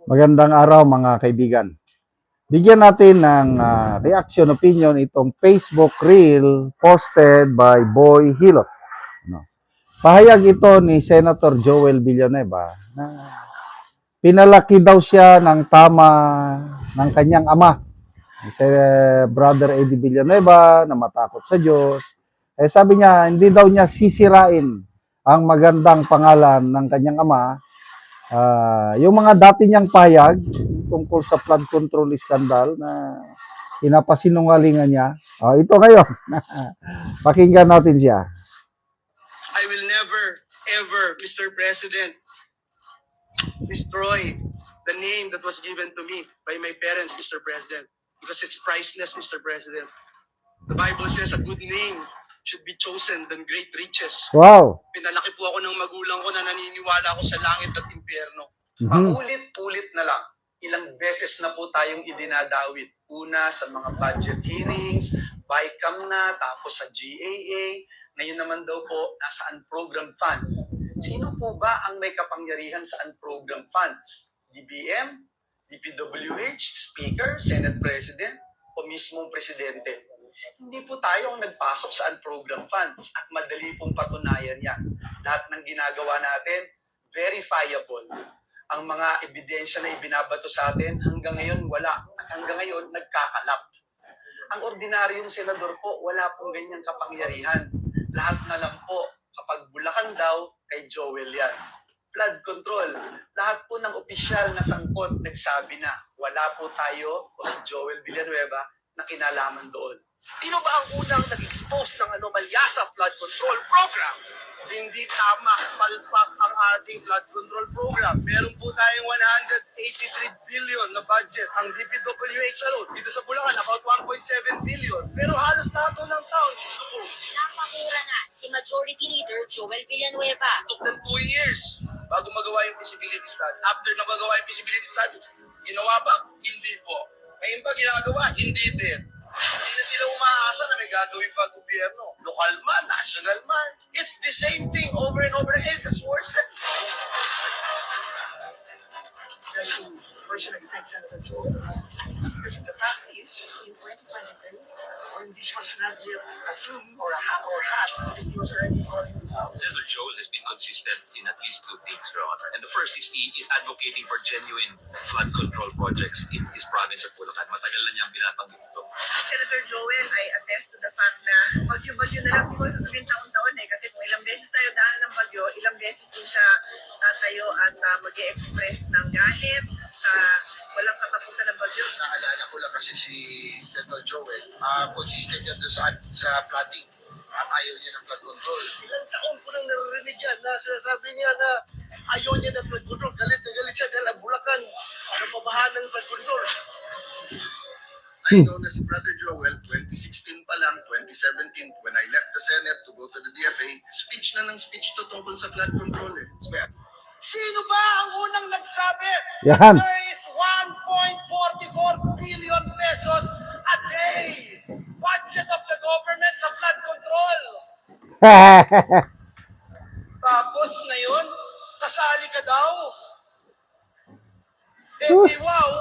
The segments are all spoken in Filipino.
Magandang araw mga kaibigan. Bigyan natin ng reaction opinion itong Facebook reel posted by Boy Hilot. No. Pahayag ito ni Senator Joel Villanueva na pinalaki daw siya ng tama ng kanyang ama. Si Brother Eddie Villanueva na matakot sa Diyos. Sabi niya, hindi daw niya sisirain ang magandang pangalan ng kanyang ama. Yung mga dati niyang payag tungkol sa flood control scandal na pinapasinungalingan niya. Ito ngayon. Pakinggan natin siya. I will never, ever, Mr. President, destroy the name that was given to me by my parents, Mr. President, because it's priceless, Mr. President. The Bible says a good name should be chosen than great riches. Wow. Pinalaki po ako ng magulang ko na naniniwala ako sa langit at impyerno. Mhm. Paulit-ulit na lang, ilang beses na po tayong idinadawit. Una sa mga budget hearings, BICAM na, tapos sa GAA, ngayon naman daw po nasa unprogrammed funds. Sino po ba ang may kapangyarihan sa unprogrammed funds? DBM, DPWH, Speaker, Senate President, o mismong Presidente? Hindi po tayo ang nagpasok sa unprogrammed funds at madali pong patunayan yan. Lahat ng ginagawa natin, verifiable. Ang mga ebidensya na ibinabato sa atin, hanggang ngayon wala. At hanggang ngayon, nagkakalap. Ang ordinaryong senador po, wala pong ganyang kapangyarihan. Lahat na lang po, kapag Bulacan daw, kay Joel yan. Flood control, lahat po ng opisyal na sangkot nagsabi na wala po tayo o si Joel Villanueva na kinalaman doon. Sino ba ang unang nag-expose ng anomalya sa flood control program? Hindi tama, palpak ang ating flood control program. Meron po tayong 183 billion na budget. Ang DPWH alone, dito sa Bulacan, about 1.7 billion. Pero halos lahat ng towns, dito po. Napamura na si Majority Leader Joel Villanueva. Took them 2 years bago magawa yung feasibility study. After na magawa yung feasibility study, ginawa ba? Hindi po. Ngayon ba ginagawa? Hindi din. Hindi na sila umaasa na may gagawin pa gobyerno. Lokal man, national man. It's the same thing over and over again. It's worse. Personally, thank Senator Joel. Because the fact is, in 2023, when this was not yet a film or a hat, he was already calling this out. Senator Joel has been consistent in at least two things, Your Honor. And the first is he is advocating for genuine flood control projects in his province of Bulacan. Matagal na niyang binabanggit ito. Senator Joel, I attest to the fact na bagyo-bagyo na lang, di ko sasabihin taon-taon kasi kung ilang beses tayo daanan ng bagyo, ilang beses din siya tatayo at mag-e-express ng galit sa walang katapusan ng bagyo. Naalala ko lang kasi si Senator Joel, consistent yan doon sa flooding. At ayaw niya ng flood control. Ilang taon ko nang naririnig yan na sinasabi niya na ayaw niya ng flood control. Galit na galit siya dahil ang Bulacan napabahan ng flood control. I know na si Brother Joel, 2016 pa lang, 2017, when I left the Senate to go to the DFA, speech na ng speech to tungkol sa flood control eh. Sino ba ang unang nagsabi? Yan. There is 1.44 billion pesos a day budget of the government sa flood control. Tapos ngayon, kasali ka daw. Di wow.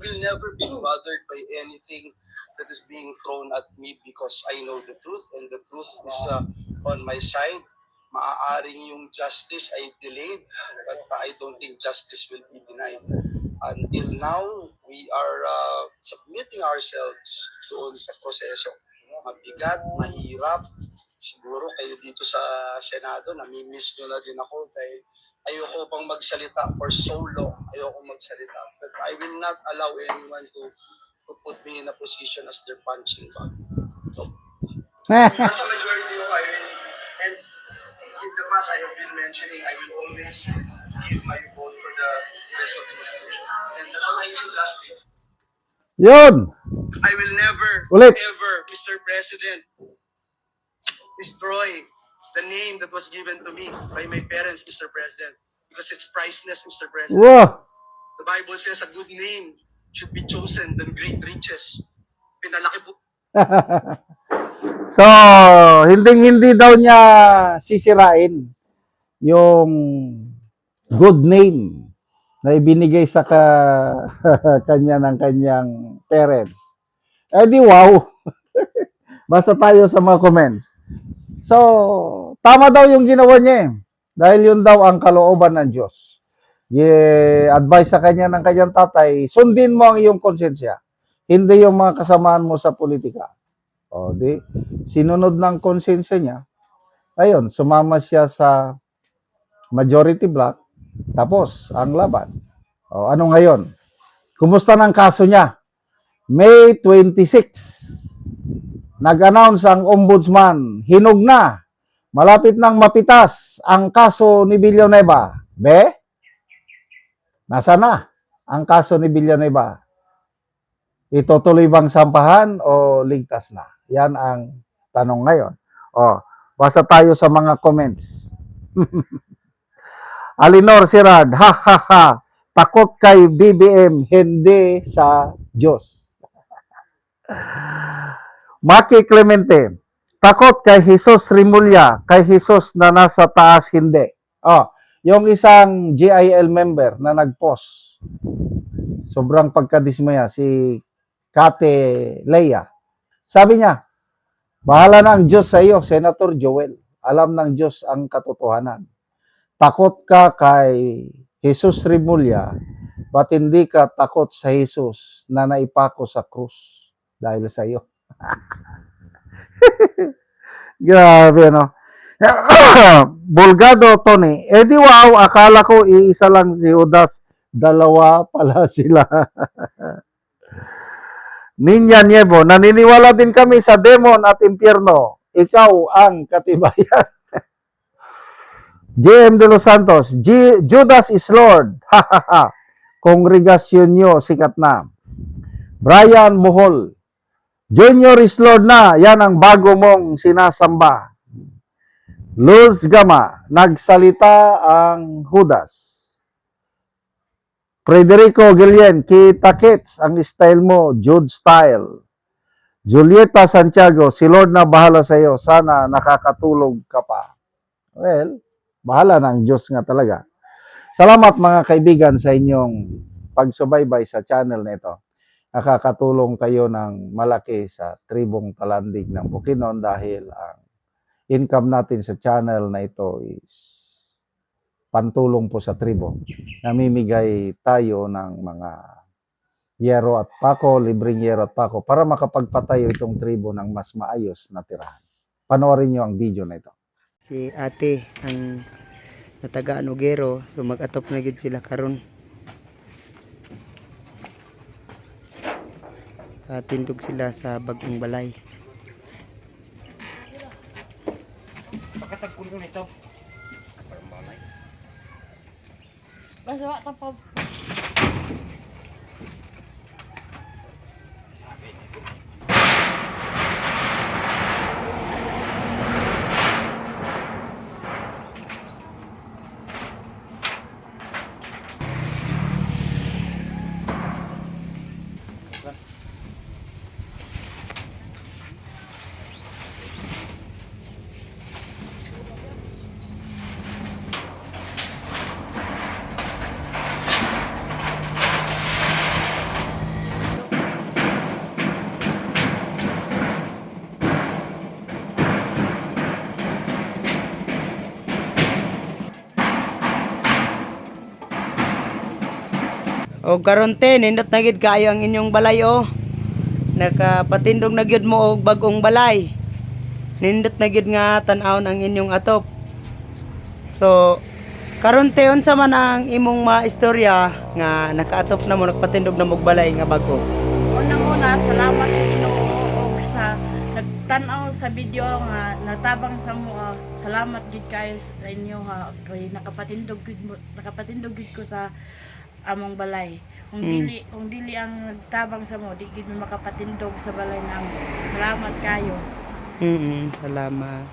Will never be bothered by anything that is being thrown at me because I know the truth and the truth is on my side. Maaaring yung justice ay delayed but I don't think justice will be denied. Until now, we are submitting ourselves doon sa proseso. Mabigat, mahirap. Siguro kayo dito sa Senado, nami-miss nyo na din ako dahil ayoko pang magsalita for so long. Ayoko magsalita. But I will not allow anyone to put me in a position as their punching bag. So, nasa majority ko kayo. And in the past, I have been mentioning I will always give my vote for the rest of the institution. And that's what I did last week. Yun. I will never, Ulit. ever, Mr. President, destroy the name that was given to me by my parents, Mr. President, because it's priceless, Mr. President. Wow. The Bible says a good name should be chosen than great riches. Pinalaki po So, hindi daw niya sisirain yung good name na ibinigay sa kanya ng kanyang parents. Eh di wow. Basta tayo sa mga comments. So, tama daw yung ginawa niya eh. Dahil yun daw ang kalooban ng Diyos. Advice sa kanya ng kanyang tatay, sundin mo ang iyong konsensya. Hindi yung mga kasamaan mo sa politika. O di, sinunod ng konsensya niya. Ayun, sumama siya sa majority block. Tapos, ang laban. O ano ngayon? Kumusta ng kaso niya? May 26, nag-announce ang ombudsman, hinog na, malapit nang mapitas ang kaso ni Villanueva. Nasa na ang kaso ni Villanueva? Itutuloy bang sampahan o ligtas na? Yan ang tanong ngayon. O, basa tayo sa mga comments. Alinor Sirad, ha ha ha, takot kay BBM, hindi sa Diyos. Maki Clemente, takot kay Jesus Rimulya, kay Jesus na nasa taas hindi. Oh, yung isang GIL member na nag-post, sobrang pagkadismaya, si Kate Leia. Sabi niya, bahala na ang Diyos sa iyo, Senator Joel. Alam ng Diyos ang katotohanan. Takot ka kay Jesus Rimulya, ba't hindi ka takot sa Jesus na naipako sa krus dahil sa iyo? Grabe, no? Bulgado, Tony. Eh di wow, akala ko iisa lang si Judas. Dalawa pala sila. Ninya Nievo, naniniwala din kami sa demon at impyerno. Ikaw ang katibayan. JM De Los Santos, Judas is Lord. Ha ha ha. Kongregasyon nyo, sikat na. Brian Mohol, Junior is Lord na. Yan ang bago mong sinasamba. Luz Gama, nagsalita ang Judas. Frederico Guillen, kita kits ang style mo, Jude style. Julieta Santiago, si Lord na bahala sa iyo. Sana nakakatulog ka pa. Well, bahala ng Diyos nga talaga. Salamat mga kaibigan sa inyong pagsubaybay sa channel na ito. Nakakatulong kayo ng malaki sa tribong Talandig ng Bukidnon dahil ang income natin sa channel na ito is pantulong po sa tribo. Namimigay tayo ng mga yero at pako, libreng yero at pako para makapagpatayo itong tribo ng mas maayos na tirahan. Panoorin nyo ang video na ito. Si ate ang natagaan Ugero, so mag-atop na gid sila karon. Tindog sila sa bagong balay. Pakatagpulo nito. Basta wa pa. O karon te, nindot na gid kaayo ang inyong balay o. Nakapatindog na gyud mo og bagong balay. Nindot na gid nga tan-awon ang inyong atop. So karon te unsa man ang imong maistorya nga nakaatop na mo, nagpatindog na mo og balay nga bago. Unang-una, salamat sa Ginoo og sa nagtan-aw sa video nga natabang sa mo. Salamat gid kayo sa inyo ha. Kay nakapatindog gid ko sa among balay. Kung dili ang nagtabang sa mo, di gid mo makapatindog sa balay namo. Salamat kayo. Salamat.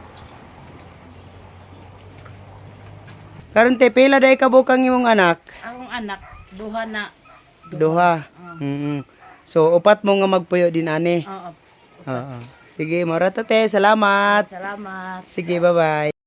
Karon te pila day kabukang imong anak? Akong anak, duha na. Duha. So upat mo nga magpuyo din ani. Oo. Oo. Sige, mora to te. Salamat. Salamat. Sige, bye-bye.